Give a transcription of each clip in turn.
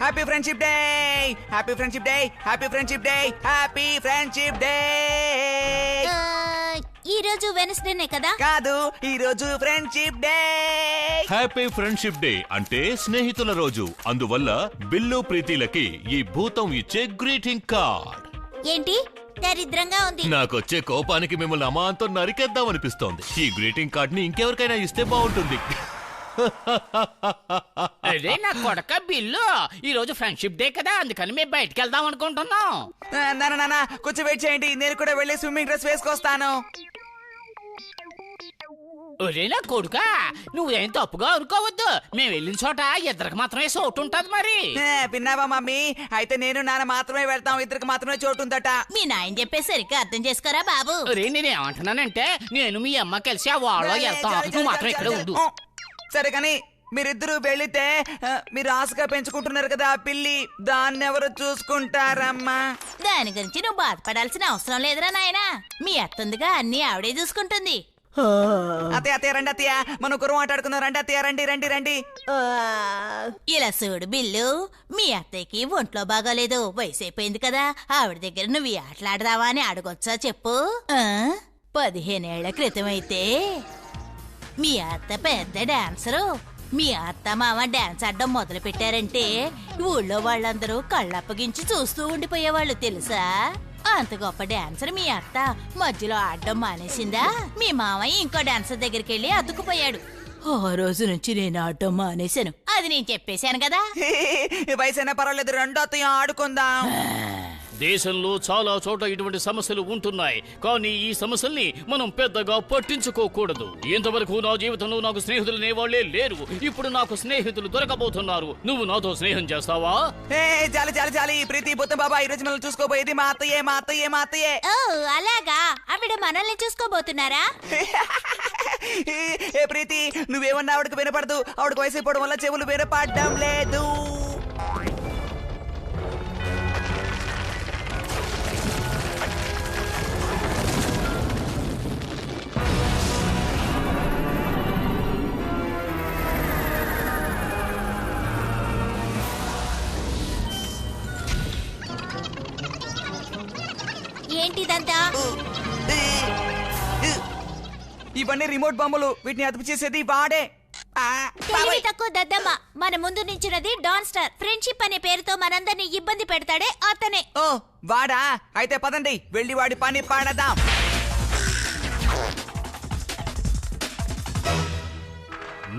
Happy friendship day, happy friendship day, happy friendship day, happy friendship day. ఈ రోజు వెనస్డేనే కదా? కాదు, ఈ రోజు friendship day. Happy friendship day అంటే స్నేహితుల రోజు. అందువల్ల బిల్లు ప్రీతిలకి ఈ భూతం ఇచ్చే గ్రీటింగ్ కార్డ్. ఏంటి దరిద్రంగా ఉంది? నాకొచ్చే కోపానికి మిమ్మల్ని అమాంతం నరికేద్దామనిపిస్తోంది. ఈ గ్రీటింగ్ కార్డ్ ని ఇంకెవరికైనా ఇస్తే బాగుంటుంది. అరే నా కొడక బిల్లు, ఈ రోజు ఫ్రెండ్షిప్ డే కదా, అందుకని మేము బయటికి వెళ్దాం అనుకుంటున్నాం. నాన్న కొంచెం వెయిట్ చేయండి, నేను కూడా వెళ్ళి స్విమ్మింగ్ డ్రెస్ వేసుకొస్తాను. ఒరే నా కొడుక, నువ్వేం తప్పుగా అనుకోవద్దు. మేము వెళ్ళిన చోట ఇద్దరికి మాత్రమే చోటు ఉంటది. మరి విన్నావా మమ్మీ? అయితే నేను నాన్న మాత్రమే వెళ్తాం, ఇద్దరికి మాత్రమే చోటు ఉందట. మీ నాయన చెప్పేసరికి అర్థం చేసుకోరా బాబు. ఒరే నేనేమంటున్నానంటే, నేను మీ అమ్మ కలిసి ఆ వాళ్ళలో వెళ్తాం, నువ్వు మాత్రం ఇక్కడ ఉండు. సరే కానీ మీరిద్దరూ వెళితే మీరు ఆశగా పెంచుకుంటున్నారు కదా ఆ పిల్లి, దాన్ని ఎవరు చూసుకుంటారమ్మా? దాని గురించి నువ్వు బాధపడాల్సిన అవసరం లేదురా నాయనా. మీ అత్తుందిగా అన్ని ఆవిడే చూసుకుంటుంది. అత్తయ్య రండి అత్తయ్య, మన కుర్ర మాట్లాడుకుందాం. రండి అత్తయ్య, రండి రండి రండి. ఇలా చూడు బిల్లు, మీ అత్తయ్యకి ఒంట్లో బాగాలేదు, వయసు అయిపోయింది కదా, ఆవిడ దగ్గర నువ్వు ఈ ఆటలాడదావా అని అడగొచ్చా చెప్పు? 15 ఏళ్ల క్రితం అయితే మీ అత్త పెద్ద డాన్సరు. మీ అత్త మామ డాన్స్ ఆడడం మొదలు పెట్టారంటే ఊళ్ళో వాళ్ళందరూ కళ్ళప్పగించి చూస్తూ ఉండిపోయేవాళ్ళు తెలుసా? అంత గొప్ప డాన్సర్ మీ అత్త మధ్యలో ఆడడం మానేసిందా? మీ మామయ్య ఇంకో డాన్సర్ దగ్గరికి వెళ్ళి అతుక్కుపోయాడు. ఆ రోజు నుంచి నేను ఆడటం మానేశాను. అది నేను చెప్పేశాను కదా. వయసైనా పర్వాలేదు, రెండో అత్తయ్య ఆడుకుందాం. దేశంలో చాలా చోట ఇటువంటి సమస్యలు ఉంటున్నాయి, కానీ ఈ సమస్యల్ని మనం పెద్దగా పట్టించుకోకూడదు. ఇంతవరకు నా జీవితంలో నాకు స్నేహితులు అనేవాళ్లే లేరు. ఇప్పుడు నాకు స్నేహితులు దొరకబోతున్నారు. నువ్వు నాతో స్నేహం చేస్తావా? చాలు చాలు చాలు. ప్రీతి బుత్తం బాబా ఈ రోజు మనల్ని చూసుకోబోయేది మా అత్తయ్యే, మా అత్తయ్యే, మా అత్తయ్యే. ఓ అలాగా, ఆవిడ మనల్ని చూసుకోబోతున్నారా? ఏ ప్రీతి, నువ్వేమన్నా ఆవిడకు వినపడదు. ఆవిడకు వయసు అయిపోవడం వల్ల చెవులు వినపడడం లేదు. ఏంటిదంతా? ఇవన్నీ రిమోట్ బొమ్మలు, వీటిని అదుపు చేసేది వాడే. తెలివి తక్కువ దద్దమ్మ. మన ముందు నించున్నది డాన్ స్టార్. ఫ్రెండ్షిప్ అనే పేరుతో మనందరినీ ఇబ్బంది పెడతాడే అతనే. ఓ వాడా? అయితే పదండి వెళ్ళి వాడి పని పాడదాం.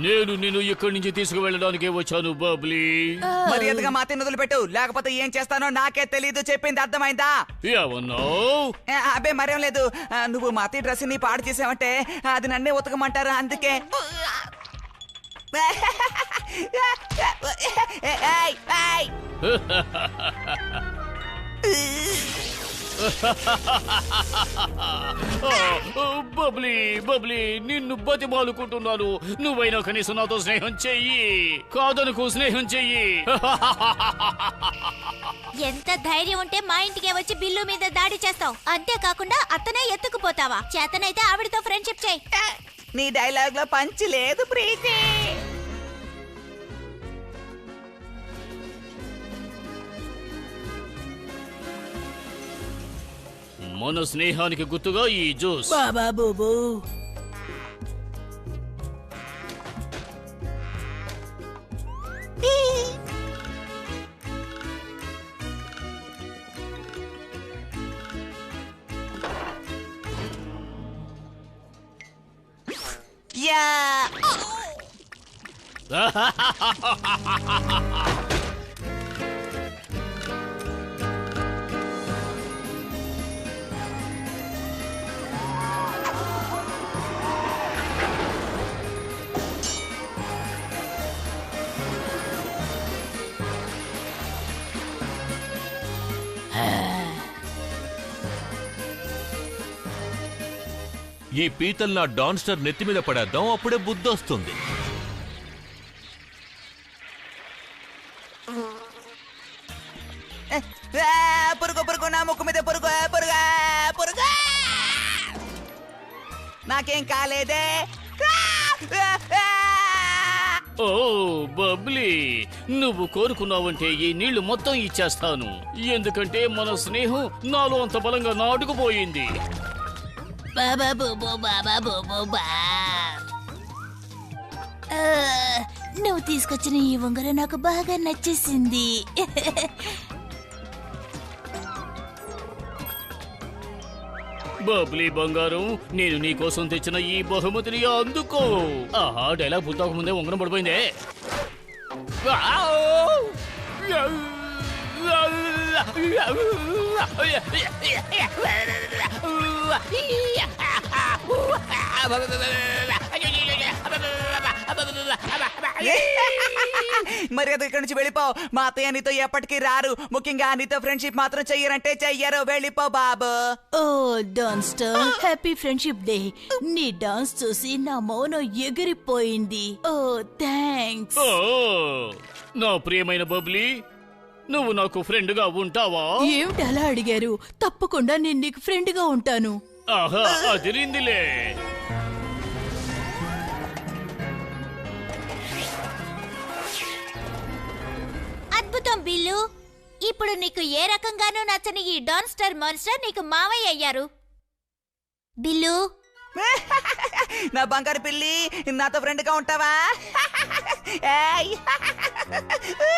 నేను నిన్ను ఇక్కడి నుంచి తీసుకువెళ్ళడానికే వచ్చాను బబ్లీ. మర్యాదగా మా అత్తయ్యని వదిలిపెట్టు, లేకపోతే ఏం చేస్తానో నాకే తెలీదు. చెప్పింది అర్థమైందా? ఏమన్నావు? అబ్బే మరేం లేదు. నువ్వు మా అత్తయ్య డ్రెస్ ని పాడు చేసావంటే అది నన్నే ఉతకమంటారు, అందుకే. బబ్లీ బబ్లీ, నిన్ను బతిమాలుకుంటున్నాను. నువ్వైనా కనీసం నాతో స్నేహం చెయ్యి. కాదనుకో, స్నేహం చెయ్యి. ఎంత ధైర్యం ఉంటే మా ఇంటికే వచ్చి బిల్లు మీద దాడి చేస్తావు? అంతేకాకుండా అతనే ఎత్తుకుపోతావా? చేతనైతే ఆవిడతో ఫ్రెండ్షిప్ చేయి. నీ డైలాగ్ లో పంచి లేదు ప్రీతి. మన స్నేహానికి గుర్తుగా ఈ జ్యూస్. బాబా బూబు, ఈ పీతల్ నా డాన్స్టర్ నెత్తి మీద పడేద్దాం, అప్పుడే బుద్ధి వస్తుంది. పురుగు పురుగు, నా ముక్కు మీద పురుగు పురుగు పురుగు. నాకేం కాలేదే. ఓ బబ్లీ, నువ్వు కోరుకున్నావంటే ఈ నీళ్లు మొత్తం ఇచ్చేస్తాను. ఎందుకంటే మన స్నేహం నాలో అంత బలంగా నాటుకుపోయింది. బాబా బోబో బాబా బోబో బా. ఆ, నువ్వు తీసుకొచ్చిన ఈ ఉంగరం నాకు బాగా నచ్చేసింది. బబ్లీ బంగారం, నేను నీ కోసం తెచ్చిన ఈ బహుమతిని అందుకో. ఆహా, డైలాగ్ పూర్తవక ముందే ఉంగరం పడిపోయిందే. మరి అది ఇక్కడి నుంచి వెళ్ళిపో. మా అత్తయ్య నీతో ఎప్పటికీ రారు. ముఖ్యంగా నీతో ఫ్రెండ్షిప్ మాత్రం చెయ్యరంటే చెయ్యరు. వెళ్ళిపో బాబు. ఓ డాన్స్టర్, హ్యాపీ ఫ్రెండ్షిప్ డే. నీ డాన్స్ చూసి నా మౌనం ఎగిరిపోయింది. ఓ థ్యాంక్స్. ఓ, నా ప్రియమైన బబ్లీ, నువ్వు నాకు ఫ్రెండ్ గా ఉంటావా? ఏమిటి అలా అడిగారు? తప్పకుండా నేను నీకు ఫ్రెండ్ గా ఉంటాను. ఆహా, అదిరిందిలే. అద్భుతం బిల్లు. ఇప్పుడు నీకు ఏ రకంగానూ నచ్చని ఈ డాన్స్టర్ మాన్స్టర్ నీకు మావయ్య అయ్యారు. బిల్లు, నా బంగారు పిల్లి, నాతో ఫ్రెండ్ గా ఉంటావా? ఏయ్.